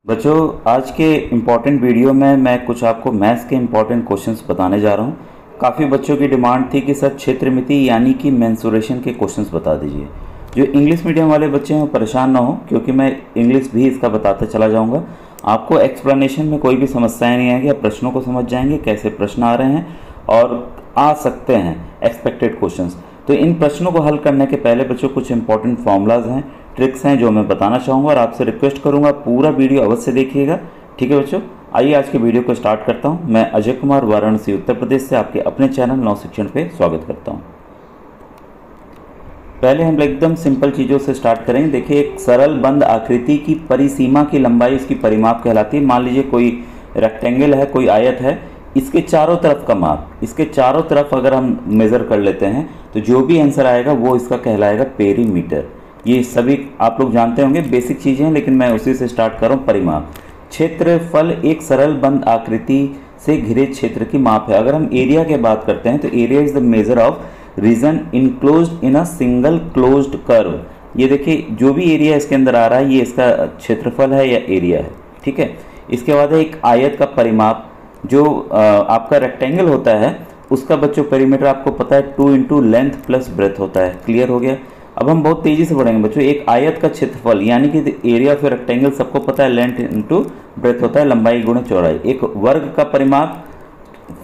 बच्चों, आज के इम्पॉर्टेंट वीडियो में मैं कुछ आपको मैथ्स के इम्पॉर्टेंट क्वेश्चंस बताने जा रहा हूँ। काफ़ी बच्चों की डिमांड थी कि सर क्षेत्रमिति यानी कि मेंसुरेशन के क्वेश्चंस बता दीजिए। जो इंग्लिश मीडियम वाले बच्चे हैं वो परेशान ना हो, क्योंकि मैं इंग्लिश भी इसका बताता चला जाऊँगा। आपको एक्सप्लेनेशन में कोई भी समस्याएँ नहीं आएगी, आप प्रश्नों को समझ जाएंगे कैसे प्रश्न आ रहे हैं और आ सकते हैं एक्सपेक्टेड क्वेश्चंस। तो इन प्रश्नों को हल करने के पहले बच्चों कुछ इंपॉर्टेंट फॉर्मूलाज हैं, ट्रिक्स हैं जो मैं बताना चाहूँगा और आपसे रिक्वेस्ट करूँगा पूरा वीडियो अवश्य देखिएगा। ठीक है बच्चों, आइए आज के वीडियो को स्टार्ट करता हूँ। मैं अजय कुमार, वाराणसी उत्तर प्रदेश से आपके अपने चैनल नव शिक्षण पे स्वागत करता हूँ। पहले हम एकदम सिंपल चीज़ों से स्टार्ट करेंगे। देखिए, एक सरल बंद आकृति की परिसीमा की लंबाई उसकी परिमाप कहलाती है। मान लीजिए कोई रेक्टेंगल है, कोई आयत है, इसके चारों तरफ का माप, इसके चारों तरफ अगर हम मेज़र कर लेते हैं तो जो भी आंसर आएगा वो इसका कहलाएगा पेरीमीटर। ये सभी आप लोग जानते होंगे, बेसिक चीज़ें हैं, लेकिन मैं उसी से स्टार्ट कर रहा हूँ। परिमाप क्षेत्रफल एक सरल बंद आकृति से घिरे क्षेत्र की माप है। अगर हम एरिया की बात करते हैं तो area is the measure of region enclosed in a single closed curve. ये देखिए, जो भी एरिया इसके अंदर आ रहा है ये इसका क्षेत्रफल है या एरिया है। ठीक है, इसके बाद है एक आयत का परिमाप। जो आपका रेक्टेंगल होता है उसका बच्चों पेरीमीटर आपको पता है 2 इंटू लेंथ प्लस ब्रेथ होता है। क्लियर हो गया। अब हम बहुत तेजी से बढ़ेंगे बच्चों। एक आयत का क्षेत्रफल यानी कि एरिया ऑफ रेक्टेंगल सबको पता है, लेंथ इंटू ब्रेथ होता है, लंबाई गुणा चौड़ाई। एक वर्ग का परिमाप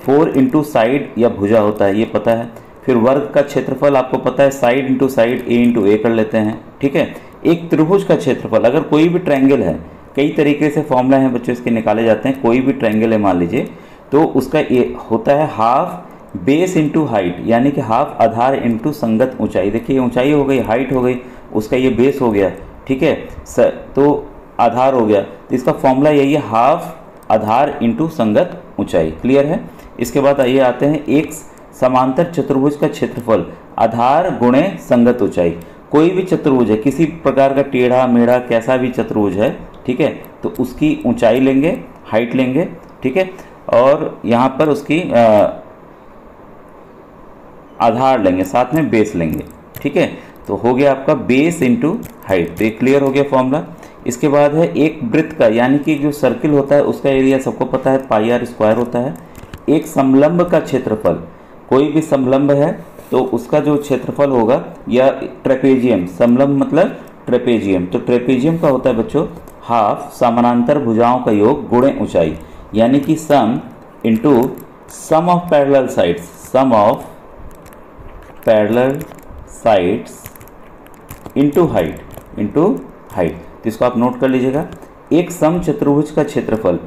4 इंटू साइड या भुजा होता है, ये पता है। फिर वर्ग का क्षेत्रफल आपको पता है, साइड इंटू साइड, ए इंटू ए कर लेते हैं। ठीक है, एक त्रिभुज का क्षेत्रफल, अगर कोई भी ट्रायंगल है, कई तरीके से फॉर्मूला हैं बच्चों इसके निकाले जाते हैं। कोई भी ट्रायंगल है मान लीजिए, तो उसका ये होता है हाफ बेस इंटू हाइट, यानी कि हाफ आधार इंटू संगत ऊंचाई। देखिए, ऊंचाई हो गई, हाइट हो गई, उसका ये बेस हो गया। ठीक है, तो आधार हो गया, तो इसका फॉर्मूला यही है, हाफ आधार इंटू संगत ऊंचाई। क्लियर है। इसके बाद आइए आते हैं एक समांतर चतुर्भुज का क्षेत्रफल, आधार गुणे संगत ऊंचाई। कोई भी चतुर्भुज है, किसी प्रकार का टेढ़ा मेढ़ा कैसा भी चतुर्भुज है, ठीक है, तो उसकी ऊंचाई लेंगे, हाइट लेंगे। ठीक है, और यहाँ पर उसकी आधार लेंगे, साथ में बेस लेंगे। ठीक है, तो हो गया आपका बेस इंटू हाइट। तो ये क्लियर हो गया फॉर्मूला। इसके बाद है एक वृत्त का, यानी कि जो सर्किल होता है उसका एरिया सबको पता है, पाई आर स्क्वायर होता है। एक समलंब का क्षेत्रफल, कोई भी समलंब है तो उसका जो क्षेत्रफल होगा, या ट्रेपेजियम, समलंब मतलब ट्रेपेजियम, तो ट्रेपेजियम का होता है बच्चों हाफ समानांतर भुजाओं का योग गुणे ऊंचाई, यानी कि sum into sum of parallel sides, sum of parallel sides into height, into height. तो इसको आप नोट कर लीजिएगा। एक सम चतुर्भुज का क्षेत्रफल,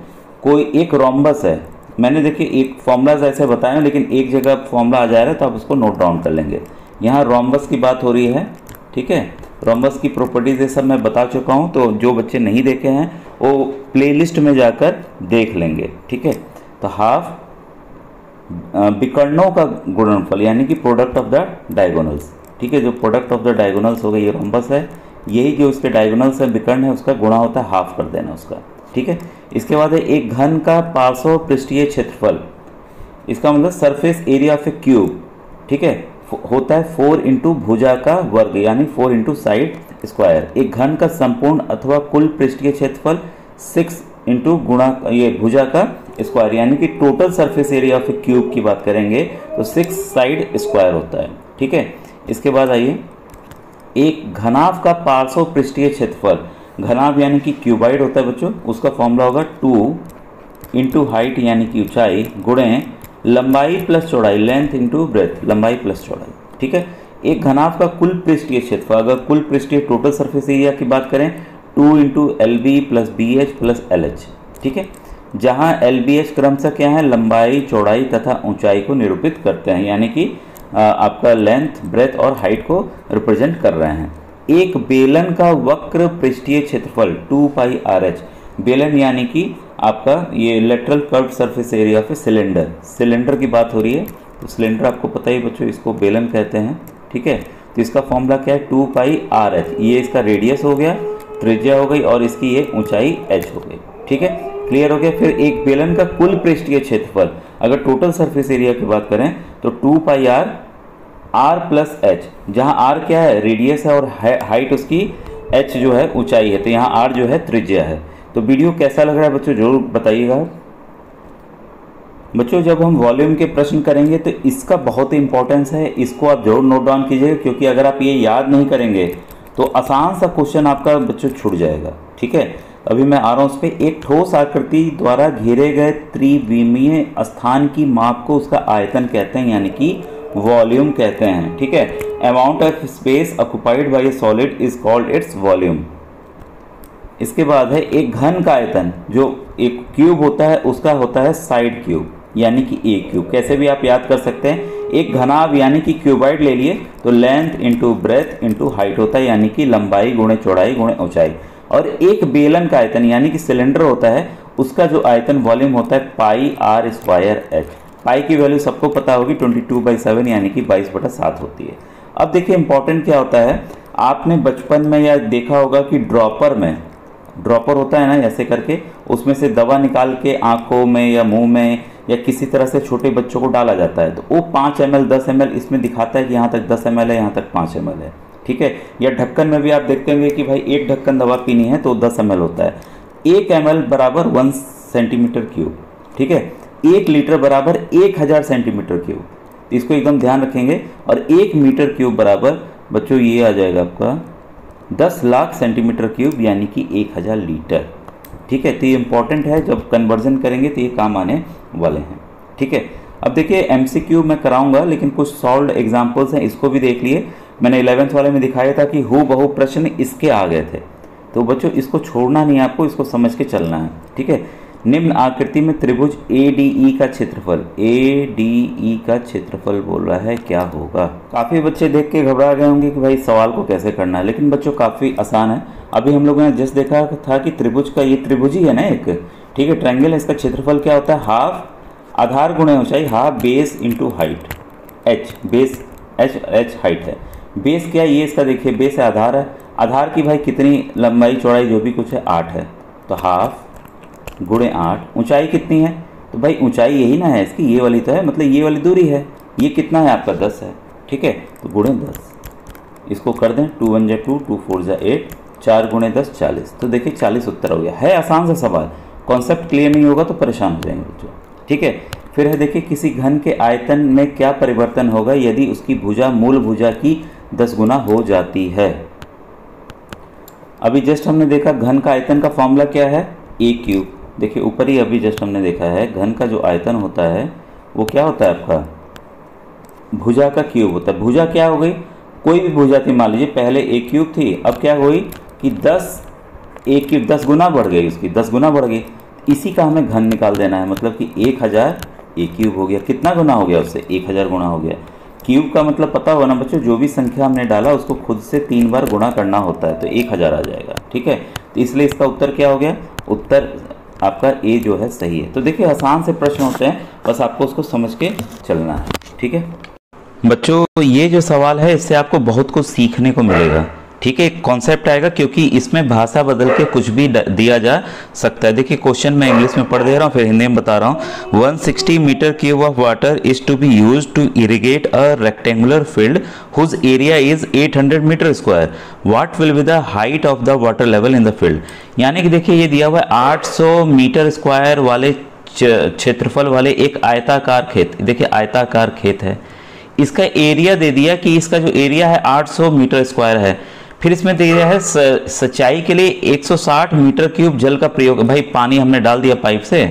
कोई एक रोम्बस है, मैंने देखिए एक फॉर्मूलाज ऐसे बताए हैं, लेकिन एक जगह फॉर्मूला आ जा रहा है तो आप उसको नोट डाउन कर लेंगे। यहाँ रोम्बस की बात हो रही है। ठीक है, रोम्बस की प्रॉपर्टीज ये सब मैं बता चुका हूँ, तो जो बच्चे नहीं देखे हैं वो प्लेलिस्ट में जाकर देख लेंगे। ठीक है, तो हाफ विकर्णों का गुणनफल, यानी कि प्रोडक्ट ऑफ द डायगोनल्स। ठीक है, जो प्रोडक्ट ऑफ द डायगोनल्स हो गए, ये रोम्बस है, यही जो उसके डायगोनल्स है विकर्ण है, उसका गुणा होता है हाफ कर देना उसका। ठीक है, इसके बाद है एक घन का पार्श्व पृष्ठीय क्षेत्रफल, इसका मतलब surface area of A cube. ठीक है, होता है 4 इंटू भुजा का वर्ग, यानी 4 इंटू साइड स्क्वायर। एक घन का संपूर्ण अथवा कुल पृष्ठीय क्षेत्रफल 6 इंटू गुणा ये भुजा का स्क्वायर, यानी कि total surface area of A cube की बात करेंगे तो 6 साइड स्क्वायर होता है। ठीक है, इसके बाद आइए एक घनाभ का पार्श्व पृष्ठीय क्षेत्रफल, घनाभ यानी कि क्यूबाइड होता है बच्चों, उसका फॉर्मूला होगा 2 इंटू हाइट यानी कि ऊंचाई गुणे लंबाई प्लस चौड़ाई, लेंथ इंटू ब्रेथ, लंबाई प्लस चौड़ाई। ठीक है, एक घनाभ का कुल पृष्ठीय क्षेत्रफल, अगर कुल पृष्ठीय टोटल सरफेस एरिया की बात करें 2 into L B plus B H plus L H. ठीक है, जहाँ एल बी एच क्रमशः क्या है, लंबाई चौड़ाई तथा ऊंचाई को निरूपित करते हैं, यानी कि आपका लेंथ ब्रेथ और हाइट को रिप्रेजेंट कर रहे हैं। एक बेलन का वक्र पृष्ठीय क्षेत्रफल 2 पाई आर एच, बेलन यानी कि आपका ये lateral curve surface area of cylinder, cylinder की बात हो रही है, तो सिलेंडर आपको पता ही बच्चों, इसको बेलन कहते हैं। ठीक है, तो इसका फॉर्मूला क्या है, 2 पाई आर एच, ये इसका रेडियस हो गया, त्रिज्या हो गई, और इसकी ये ऊंचाई एच हो गई। ठीक है, क्लियर हो गया। फिर एक बेलन का कुल पृष्ठीय क्षेत्रफल, अगर टोटल सरफेस एरिया की बात करें तो 2 पाई आर प्लस एच, जहाँ आर क्या है, रेडियस है, और हाइट उसकी एच जो है ऊंचाई है, तो यहाँ आर जो है त्रिज्या है। तो वीडियो कैसा लग रहा है बच्चों ज़रूर बताइएगा। बच्चों जब हम वॉल्यूम के प्रश्न करेंगे तो इसका बहुत ही इंपॉर्टेंस है, इसको आप जरूर नोट डाउन कीजिएगा, क्योंकि अगर आप ये याद नहीं करेंगे तो आसान सा क्वेश्चन आपका बच्चों छूट जाएगा। ठीक है, अभी मैं आ रहा हूँ उस पर। एक ठोस आकृति द्वारा घेरे गए त्रिविमीय स्थान की माप को उसका आयतन कहते हैं, यानी कि वॉल्यूम कहते हैं। ठीक है, amount of space occupied by A solid is called its volume. इसके बाद है एक घन का आयतन, जो एक क्यूब होता है उसका होता है साइड क्यूब, यानी कि ए क्यूब। कैसे भी आप याद कर सकते हैं, एक घनाभ यानी कि क्यूबाइड ले लिए तो length into breadth into height होता है, यानी कि लंबाई गुणे चौड़ाई गुणे ऊंचाई। और एक बेलन का आयतन यानी कि सिलेंडर होता है, उसका जो आयतन वॉल्यूम होता है पाई आर स्क्वायर एच। पाई की वैल्यू सबको पता होगी 22/7 यानी कि 22/7 होती है। अब देखिए इंपॉर्टेंट क्या होता है, आपने बचपन में या देखा होगा कि ड्रॉपर होता है ना, ऐसे करके उसमें से दवा निकाल के आंखों में या मुंह में या किसी तरह से छोटे बच्चों को डाला जाता है, तो वो 5 ml 10 ml इसमें दिखाता है कि यहाँ तक 10 ml है, यहाँ तक 5 ml है। ठीक है, या ढक्कन में भी आप देखते होंगे कि भाई एक ढक्कन दवा पीनी है तो 10 ml होता है। 1 ml बराबर 1 सेंटीमीटर क्यूब। ठीक है, 1 लीटर बराबर 1000 सेंटीमीटर क्यूब, तो इसको एकदम ध्यान रखेंगे। और 1 मीटर क्यूब बराबर बच्चों ये आ जाएगा आपका 10 लाख सेंटीमीटर क्यूब, यानी कि 1000 लीटर। ठीक है, तो ये इंपॉर्टेंट है, जब कन्वर्जन करेंगे तो ये काम आने वाले हैं। ठीक है, अब देखिए MCQ मैं कराऊंगा, लेकिन कुछ सॉल्व्ड एग्जांपल्स हैं, इसको भी देख लिए। मैंने 11th वाले में दिखाया था कि हूबहू प्रश्न इसके आ गए थे, तो बच्चों इसको छोड़ना नहीं, आपको इसको समझ के चलना है। ठीक है, निम्न आकृति में त्रिभुज ADE का क्षेत्रफल बोल रहा है, क्या होगा। काफ़ी बच्चे देख के घबरा गए होंगे कि भाई सवाल को कैसे करना है, लेकिन बच्चों काफ़ी आसान है। अभी हम लोगों ने जस्ट देखा था कि त्रिभुज का, ये त्रिभुज ही है ना एक, ठीक है, ट्रायंगल है, इसका क्षेत्रफल क्या होता है, हाफ आधार गुणे ऊंचाई, half base into height, H base, H height है। बेस क्या है, ये इसका देखिए बेस है, आधार है। आधार की भाई कितनी लंबाई चौड़ाई जो भी कुछ है 8 है, तो हाफ गुणे 8। ऊंचाई कितनी है, तो भाई ऊंचाई यही ना है इसकी, ये वाली तो है, मतलब ये वाली दूरी है। ये कितना है आपका 10 है। ठीक है, तो गुणे 10, इसको कर दें 2 1 2 2 4 8, 4 गुणे 10 40। तो देखिए 40 उत्तर हो गया है। आसान सा सवाल, कॉन्सेप्ट क्लियर नहीं होगा तो परेशान हो जाएंगे बच्चों। ठीक है, फिर है देखिए किसी घन के आयतन में क्या परिवर्तन होगा यदि उसकी भुजा मूल भुजा की 10 गुना हो जाती है। अभी जस्ट हमने देखा घन का आयतन का फॉर्मूला क्या है, ए क्यूब। देखिए ऊपर ही अभी जस्ट हमने देखा है, घन का जो आयतन होता है वो क्या होता है आपका, भुजा का क्यूब होता है। भुजा क्या हो गई, कोई भी भुजा थी, मान लीजिए पहले ए क्यूब थी, अब क्या हुई कि 10 ए क्यूब 10 गुना बढ़ गई, उसकी 10 गुना बढ़ गई। इसी का हमें घन निकाल देना है, मतलब कि 1000 ए क्यूब हो गया। कितना गुना हो गया उससे, 1000 गुना हो गया। क्यूब का मतलब पता होगा ना बच्चों, जो भी संख्या हमने डाला उसको खुद से 3 बार गुणा करना होता है, तो 1000 आ जाएगा। ठीक है, तो इसलिए इसका उत्तर क्या हो गया, उत्तर आपका ए जो है सही है। तो देखिए आसान से प्रश्न होते हैं, बस आपको उसको समझ के चलना है। ठीक है बच्चों, ये जो सवाल है इससे आपको बहुत कुछ सीखने को मिलेगा। ठीक है, एक कॉन्सेप्ट आएगा, क्योंकि इसमें भाषा बदल के कुछ भी दिया जा सकता है। देखिए क्वेश्चन मैं इंग्लिश में पढ़ दे रहा हूँ, फिर हिंदी में बता रहा हूँ। 160 metre cube of water is to be use to irrigate a rectangular field whose area is 800 metre square. What will be the height of the water level in the field. यानी कि देखिए ये दिया हुआ है 800 मीटर स्क्वायर वाले क्षेत्रफल वाले एक आयताकार खेत। देखिए आयताकार खेत है, इसका एरिया दे दिया कि इसका जो एरिया है 800 मीटर स्क्वायर है। फिर इसमें दे दिया है सिंचाई के लिए 160 मीटर क्यूब जल का प्रयोग। भाई पानी हमने डाल दिया पाइप से,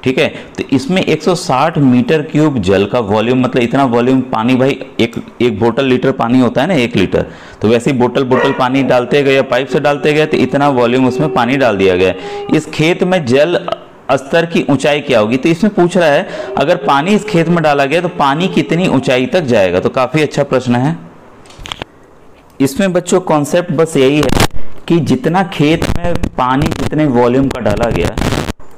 ठीक है, तो इसमें 160 मीटर क्यूब जल का वॉल्यूम, मतलब इतना वॉल्यूम पानी, भाई एक बोतल लीटर पानी होता है ना, 1 लीटर, तो वैसे ही बोतल पानी डालते गए या पाइप से डालते गए तो इतना वॉल्यूम उसमें पानी डाल दिया गया। इस खेत में जल स्तर की ऊंचाई क्या होगी, तो इसमें पूछ रहा है अगर पानी इस खेत में डाला गया तो पानी कितनी ऊंचाई तक जाएगा। तो काफी अच्छा प्रश्न है। इसमें बच्चों कॉन्सेप्ट बस यही है कि जितना खेत में पानी जितने वॉल्यूम का डाला गया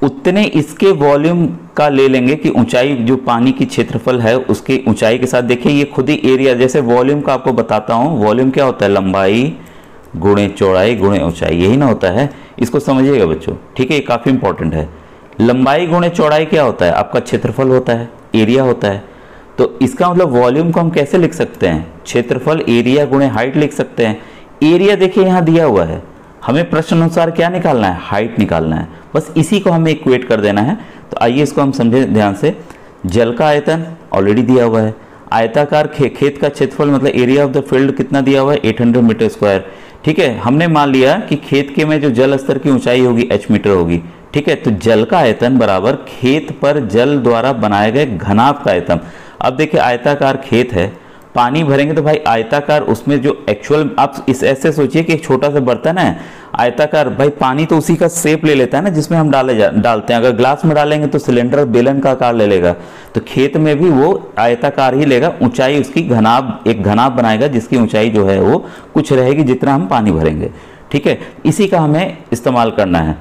उतने इसके वॉल्यूम का ले लेंगे कि ऊंचाई जो पानी की क्षेत्रफल है उसकी ऊंचाई के साथ। देखिए ये खुद ही एरिया, जैसे वॉल्यूम का आपको बताता हूँ, वॉल्यूम क्या होता है, लंबाई गुणे चौड़ाई गुणे ऊंचाई, यही ना होता है। इसको समझिएगा बच्चों, ठीक है, ये काफी इंपॉर्टेंट है। लंबाई गुणे चौड़ाई क्या होता है, आपका क्षेत्रफल होता है, एरिया होता है। तो इसका मतलब वॉल्यूम को हम कैसे लिख सकते हैं, क्षेत्रफल एरिया गुणे हाइट लिख सकते हैं। एरिया देखिए यहाँ दिया हुआ है, हमें प्रश्न अनुसार क्या निकालना है, हाइट निकालना है, बस इसी को हमें इक्वेट कर देना है। तो आइए इसको हम समझें ध्यान से। जल का आयतन ऑलरेडी दिया हुआ है, आयताकार खेत का क्षेत्रफल मतलब एरिया ऑफ द फील्ड कितना दिया हुआ है, 800 मीटर स्क्वायर। ठीक है, हमने मान लिया कि खेत के में जो जल स्तर की ऊंचाई होगी h मीटर होगी। ठीक है, तो जल का आयतन बराबर खेत पर जल द्वारा बनाए गए घनाभ का आयतन। अब देखिए आयताकार खेत है, पानी भरेंगे तो भाई आयताकार, उसमें जो एक्चुअल, आप इस ऐसे सोचिए कि एक छोटा सा बर्तन है आयताकार, भाई पानी तो उसी का शेप ले लेता है ना जिसमें हम डालते हैं। अगर ग्लास में डालेंगे तो सिलेंडर बेलन का आकार ले लेगा, तो खेत में भी वो आयताकार ही लेगा। ऊंचाई उसकी घनाभ, एक घनाभ बनाएगा जिसकी ऊंचाई जो है वो कुछ रहेगी जितना हम पानी भरेंगे। ठीक है, इसी का हमें इस्तेमाल करना है।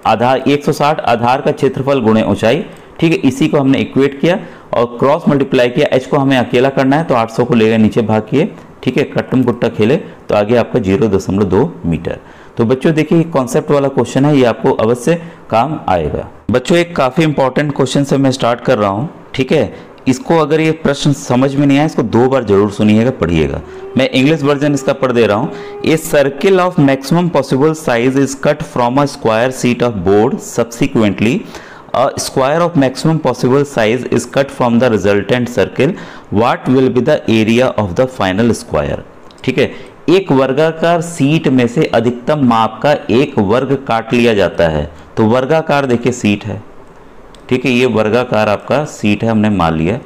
आधार 160 आधार का क्षेत्रफल गुणे ऊंचाई। ठीक है, इसी को हमने इक्वेट किया और क्रॉस मल्टीप्लाई किया। h को हमें अकेला करना है तो 800 को लेकर नीचे भाग किए। ठीक है, कट्टम गुट्टा खेले तो आगे आपका 0.2 मीटर। तो बच्चों देखिए कॉन्सेप्ट वाला क्वेश्चन है, ये आपको अवश्य काम आएगा। बच्चों एक काफ़ी इंपॉर्टेंट क्वेश्चन से मैं स्टार्ट कर रहा हूँ। ठीक है, इसको अगर ये प्रश्न समझ में नहीं आया, इसको 2 बार जरूर सुनिएगा, पढ़िएगा। मैं इंग्लिश वर्जन इसका पढ़ दे रहा हूँ। A circle of maximum possible size is cut from a square sheet of board, subsequently a square of maximum possible size is cut from the resultant circle. What will be the area of the final square? ठीक है, एक वर्गाकार seat में से अधिकतम माप का एक वर्ग काट लिया जाता है। तो वर्गाकार देखिए सीट है। ठीक है, ये वर्गाकार आपका सीट है, हमने मान लिया,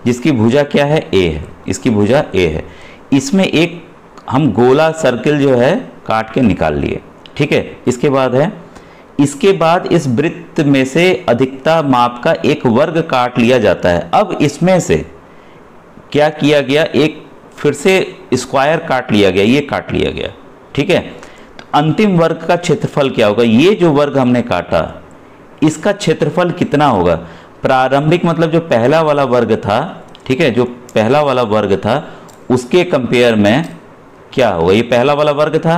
जिसकी भुजा क्या है, a है, इसकी भुजा a है। इसमें एक हम गोला सर्किल जो है काट के निकाल लिए। ठीक है, इसके बाद इस वृत्त में से अधिकता माप का एक वर्ग काट लिया जाता है। अब इसमें से क्या किया गया, एक फिर से स्क्वायर काट लिया गया, ये काट लिया गया। ठीक है, तो अंतिम वर्ग का क्षेत्रफल क्या होगा, ये जो वर्ग हमने काटा इसका क्षेत्रफल कितना होगा। प्रारंभिक मतलब जो पहला वाला वर्ग था, ठीक है, जो पहला वाला वर्ग था उसके कंपेयर में क्या होगा, ये पहला वाला वर्ग था,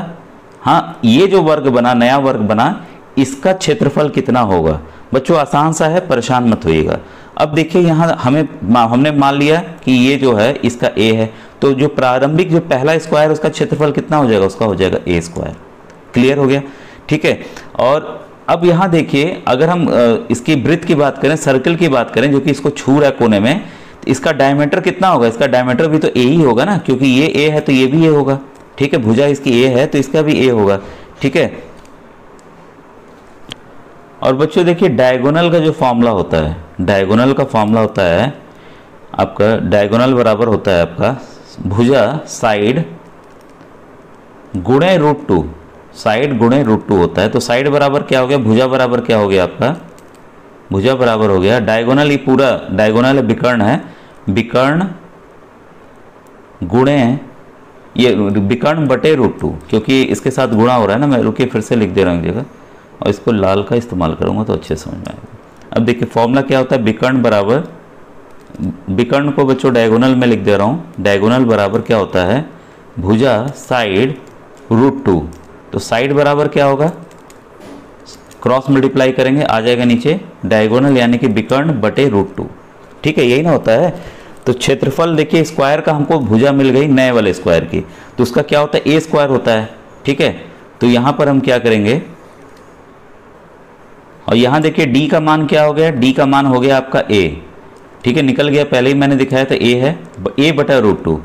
हाँ, ये जो वर्ग बना, नया वर्ग बना, इसका कितना होगा। बच्चों आसान सा है, परेशान मत होइएगा। अब देखिए यहाँ हमने मान लिया कि ये जो है इसका a है, तो जो प्रारंभिक जो पहला स्क्वायर उसका क्षेत्रफल कितना हो जाएगा, उसका हो जाएगा a स्क्वायर। क्लियर हो गया। ठीक है, और अब यहाँ देखिए अगर हम इसकी वृत्त की बात करें, सर्कल की बात करें जो कि इसको छू रहा है कोने में, तो इसका डायमीटर कितना होगा, इसका डायमीटर भी तो a ही होगा ना, क्योंकि ये a है तो ये भी a होगा। ठीक है, भुजा इसकी a है तो इसका भी a होगा। ठीक है, और बच्चों देखिए डायगोनल का जो फॉर्मूला होता है, डायगोनल का फॉर्मूला होता है आपका, डायगोनल बराबर होता है आपका भुजा साइड गुणे √2, साइड गुणे √2 होता है। तो साइड बराबर क्या हो गया, भुजा बराबर क्या हो गया आपका, भुजा बराबर हो गया डायगोनल, ये पूरा डायगोनल विकर्ण है, विकर्ण गुणे, ये विकर्ण बटे √2, क्योंकि इसके साथ गुणा हो रहा है ना, मैं रुकिए फिर से लिख दे रहा हूँ जगह, और इसको लाल का इस्तेमाल करूंगा तो अच्छे समझ में आएगा। अब देखिए फॉर्मूला क्या होता है, विकर्ण बराबर, विकर्ण को बच्चों डायगोनल में लिख दे रहा हूँ, डायगोनल बराबर क्या होता है, भुजा साइड √2। तो साइड बराबर क्या होगा, क्रॉस मल्टीप्लाई करेंगे आ जाएगा नीचे डायगोनल, यानी कि विकर्ण बटे √2। ठीक है, यही ना होता है। तो क्षेत्रफल देखिए स्क्वायर का हमको भुजा मिल गई नए वाले स्क्वायर की, तो उसका क्या होता है, a स्क्वायर होता है। ठीक है, तो यहाँ पर हम क्या करेंगे, और यहाँ देखिए d का मान क्या हो गया, d का मान हो गया आपका a। ठीक है, निकल गया, पहले ही मैंने दिखाया था a है, a बटा √2।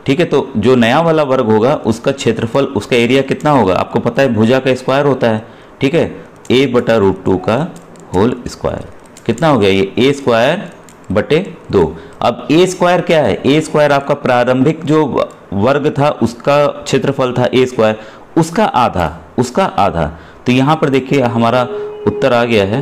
ठीक है, तो जो नया वाला वर्ग होगा उसका क्षेत्रफल, उसका एरिया कितना होगा, आपको पता है भुजा का स्क्वायर होता है। ठीक है, a बटा √2 का होल स्क्वायर कितना हो गया, ये a स्क्वायर बटे 2। अब a स्क्वायर क्या है, a स्क्वायर आपका प्रारंभिक जो वर्ग था उसका क्षेत्रफल था a स्क्वायर, उसका आधा। तो यहाँ पर देखिए हमारा उत्तर आ गया है।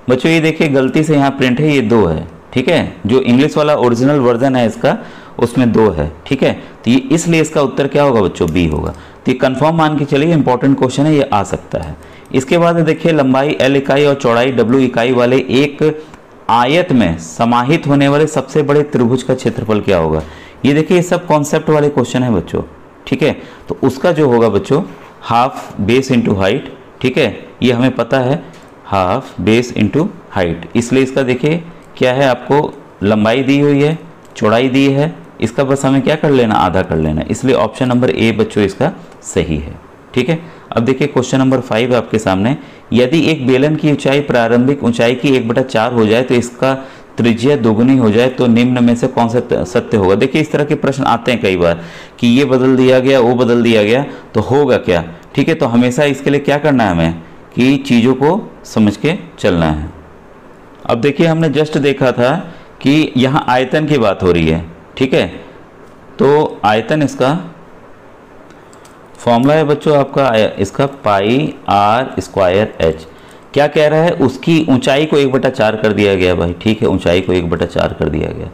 बच्चों ये देखिए गलती से यहाँ प्रिंट है, ये 2 है। ठीक है, जो इंग्लिश वाला ओरिजिनल वर्जन है इसका उसमें 2 है। ठीक है, तो ये इसलिए इसका उत्तर क्या होगा बच्चों, बी होगा। तो ये कंफर्म मान के चलिए, इंपॉर्टेंट क्वेश्चन है, ये आ सकता है। इसके बाद देखिए लंबाई L इकाई और चौड़ाई W इकाई वाले एक आयत में समाहित होने वाले सबसे बड़े त्रिभुज का क्षेत्रफल क्या होगा। ये देखिए ये सब कॉन्सेप्ट वाले क्वेश्चन है बच्चों। ठीक है, तो उसका जो होगा बच्चों हाफ बेस इंटू हाइट। ठीक है, ये हमें पता है हाफ बेस इंटू हाइट, इसलिए इसका देखिए क्या है, आपको लंबाई दी हुई है, चौड़ाई दी है, इसका बस हमें क्या कर लेना, आधा कर लेना, इसलिए ऑप्शन नंबर ए बच्चों इसका सही है। ठीक है। अब देखिए क्वेश्चन नंबर 5 है आपके सामने। यदि एक बेलन की ऊंचाई प्रारंभिक ऊंचाई की 1/4 हो जाए तो इसका त्रिज्या दोगुनी हो जाए तो निम्न में से कौन सा सत्य होगा। देखिए इस तरह के प्रश्न आते हैं कई बार कि ये बदल दिया गया, वो बदल दिया गया, तो होगा क्या। ठीक है, तो हमेशा इसके लिए क्या करना है हमें कि चीज़ों को समझ के चलना है। अब देखिए हमने जस्ट देखा था कि यहाँ आयतन की बात हो रही है। ठीक है, तो आयतन इसका फॉर्मूला है बच्चों आपका इसका पाई आर स्क्वायर एच। क्या कह रहा है, उसकी ऊंचाई को 1/4 कर दिया गया भाई। ठीक है, ऊंचाई को 1/4 कर दिया गया,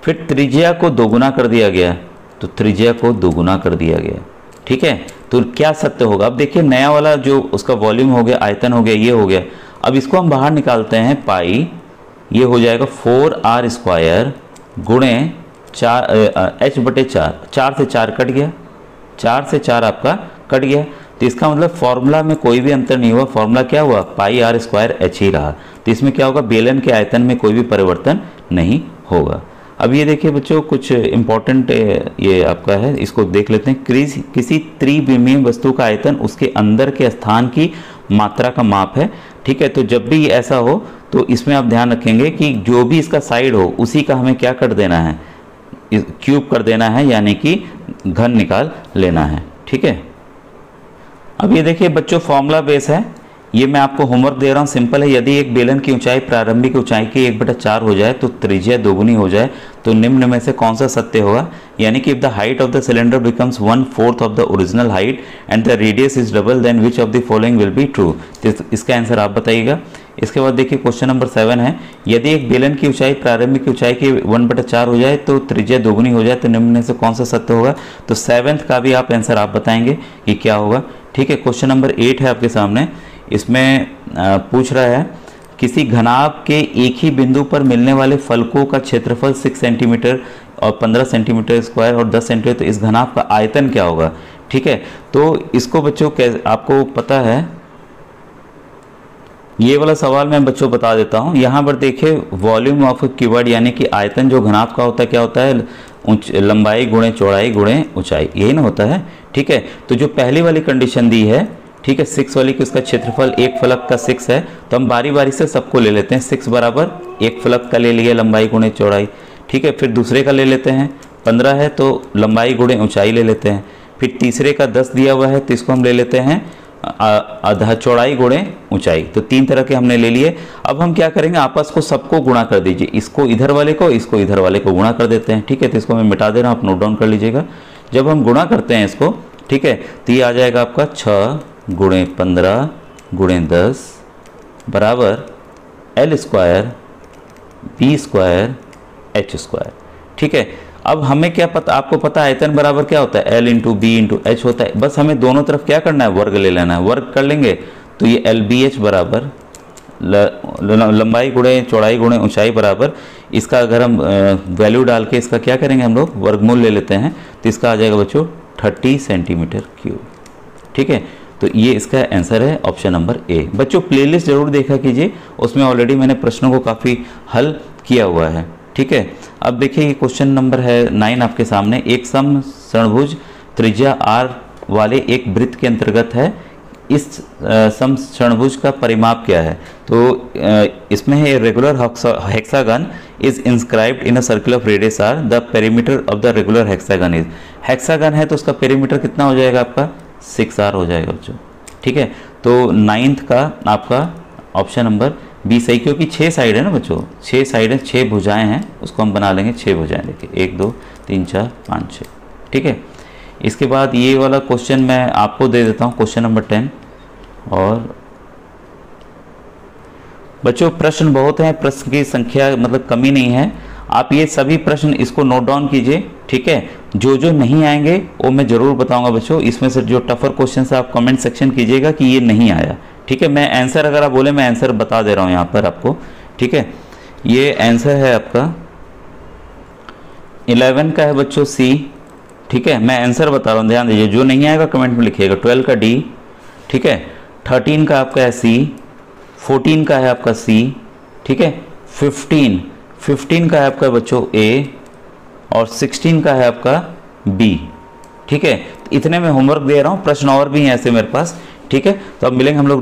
फिर त्रिज्या को दोगुना कर दिया गया, तो त्रिज्या को दोगुना कर दिया गया। ठीक है, तो क्या सत्य होगा। अब देखिए नया वाला जो उसका वॉल्यूम हो गया, आयतन हो गया, ये हो गया। अब इसको हम बाहर निकालते हैं, पाई ये हो जाएगा 4r स्क्वायर गुणे 4 h/4। 4 से 4 कट गया, 4 से 4 आपका कट गया, तो इसका मतलब फॉर्मूला में कोई भी अंतर नहीं हुआ। फॉर्मूला क्या हुआ, पाई आर स्क्वायर एच ही रहा। तो इसमें क्या होगा, बेलन के आयतन में कोई भी परिवर्तन नहीं होगा। अब ये देखिए बच्चों कुछ इंपॉर्टेंट ये आपका है, इसको देख लेते हैं। किसी त्रिविमीय वस्तु का आयतन उसके अंदर के स्थान की मात्रा का माप है। ठीक है, तो जब भी ऐसा हो तो इसमें आप ध्यान रखेंगे कि जो भी इसका साइड हो उसी का हमें क्या कर देना है, क्यूब कर देना है, यानी कि घन निकाल लेना है। ठीक है, अब ये देखिए बच्चों फॉर्मूला बेस है, ये मैं आपको होमवर्क दे रहा हूँ, सिंपल है। यदि एक बेलन की ऊंचाई प्रारंभिक ऊंचाई की 1/4 हो जाए तो त्रिज्या दोगुनी हो जाए तो निम्न में से कौन सा सत्य होगा। यानी कि if the height of the cylinder becomes 1/4 of the original height and the radius is double then which of the following will be true. इसका आंसर आप बताइएगा। इसके बाद देखिए क्वेश्चन नंबर 7 है। यदि एक बेलन की ऊंचाई प्रारंभिक ऊंचाई की 1/4 हो जाए तो त्रिज्या दोगुनी हो जाए तो निम्न में से कौन सा सत्य होगा। तो 7th का भी आप आंसर आप बताएंगे कि क्या होगा। ठीक है, क्वेश्चन नंबर 8 है आपके सामने। इसमें पूछ रहा है किसी घनाभ के एक ही बिंदु पर मिलने वाले फलकों का क्षेत्रफल 6 सेंटीमीटर और 15 सेंटीमीटर स्क्वायर और 10 सेंटीमीटर, तो इस घनाभ का आयतन क्या होगा। ठीक है, तो इसको बच्चों आपको पता है, ये वाला सवाल मैं बच्चों बता देता हूँ। यहाँ पर देखिए वॉल्यूम ऑफ क्यूबॉइड यानी कि आयतन जो घनाभ का होता है क्या होता है, लंबाई गुणे चौड़ाई गुणे ऊंचाई, यही ना होता है। ठीक है, तो जो पहली वाली कंडीशन दी है, ठीक है 6 वाली की, उसका क्षेत्रफल एक फलक का 6 है, तो हम बारी बारी से सबको ले लेते हैं। 6 बराबर एक फलक का ले लिया लंबाई गुणे चौड़ाई। ठीक है, फिर दूसरे का ले लेते हैं, 15 है तो लंबाई गुणे ऊंचाई ले लेते हैं। फिर तीसरे का 10 दिया हुआ है तो इसको हम ले लेते हैं आधा चौड़ाई गुणे ऊंचाई। तो 3 तरह के हमने ले लिए। अब हम क्या करेंगे, आपस को सबको गुणा कर दीजिए, इसको इधर वाले को, इसको इधर वाले को गुणा कर देते हैं। ठीक है, तो इसको मैं मिटा दे रहा हूँ, आप नोट डाउन कर लीजिएगा। जब हम गुणा करते हैं इसको, ठीक है, तो ये आ जाएगा आपका 6 गुणे 15 गुणे 10 बराबर L square B square H square. ठीक है, अब हमें क्या पता, आपको पता है आयतन बराबर क्या होता है, L into B into H होता है। बस हमें दोनों तरफ क्या करना है, वर्ग ले लेना है। वर्ग कर लेंगे तो ये LBH बराबर लंबाई गुणे चौड़ाई गुणे ऊंचाई बराबर, इसका अगर हम वैल्यू डाल के इसका क्या करेंगे, हम लोग वर्गमूल ले लेते हैं, तो इसका आ जाएगा बच्चों 30 सेंटीमीटर क्यूब। ठीक है, तो ये इसका आंसर है ऑप्शन नंबर ए। बच्चों प्लेलिस्ट जरूर देखा कीजिए, उसमें ऑलरेडी मैंने प्रश्नों को काफ़ी हल किया हुआ है। ठीक है, अब देखिए ये क्वेश्चन नंबर है 9 आपके सामने। एक समषणभुज त्रिज्या r वाले एक वृत्त के अंतर्गत है, इस समषणभुज का परिमाप क्या है। तो इसमें है regular hexagon is inscribed in a circle of radius r, the perimeter of the regular hexagon is. Hexagon है तो उसका पेरीमीटर कितना हो जाएगा आपका, 6r हो जाएगा बच्चों। ठीक है, तो 9th का आपका ऑप्शन नंबर बी सही, क्योंकि 6 साइड है ना बच्चों, 6 साइड है, 6 भुजाएं हैं, उसको हम बना लेंगे 6 भुजाएं। देखिए 1 2 3 4 5 6। ठीक है, इसके बाद ये वाला क्वेश्चन मैं आपको दे देता हूँ, क्वेश्चन नंबर 10। और बच्चों प्रश्न बहुत हैं, प्रश्न की संख्या मतलब कमी नहीं है। आप ये सभी प्रश्न इसको नोट डाउन कीजिए। ठीक है, जो जो नहीं आएंगे वो मैं ज़रूर बताऊंगा बच्चों। इसमें से जो टफर क्वेश्चन है आप कमेंट सेक्शन कीजिएगा कि ये नहीं आया। ठीक है, मैं आंसर अगर आप बोले मैं आंसर बता दे रहा हूँ यहाँ पर आपको। ठीक है, ये आंसर है आपका 11 का है बच्चों सी। ठीक है, मैं आंसर बता रहा हूँ, ध्यान दीजिए, जो नहीं आएगा कमेंट में लिखिएगा। 12 का डी। ठीक है, 13 का आपका है सी, 14 का है आपका सी। ठीक है, 15 का है आपका बच्चों ए और 16 का है आपका बी। ठीक है, इतने में होमवर्क दे रहा हूँ, प्रश्न और भी हैं ऐसे मेरे पास। ठीक है, तो अब मिलेंगे हम लोग।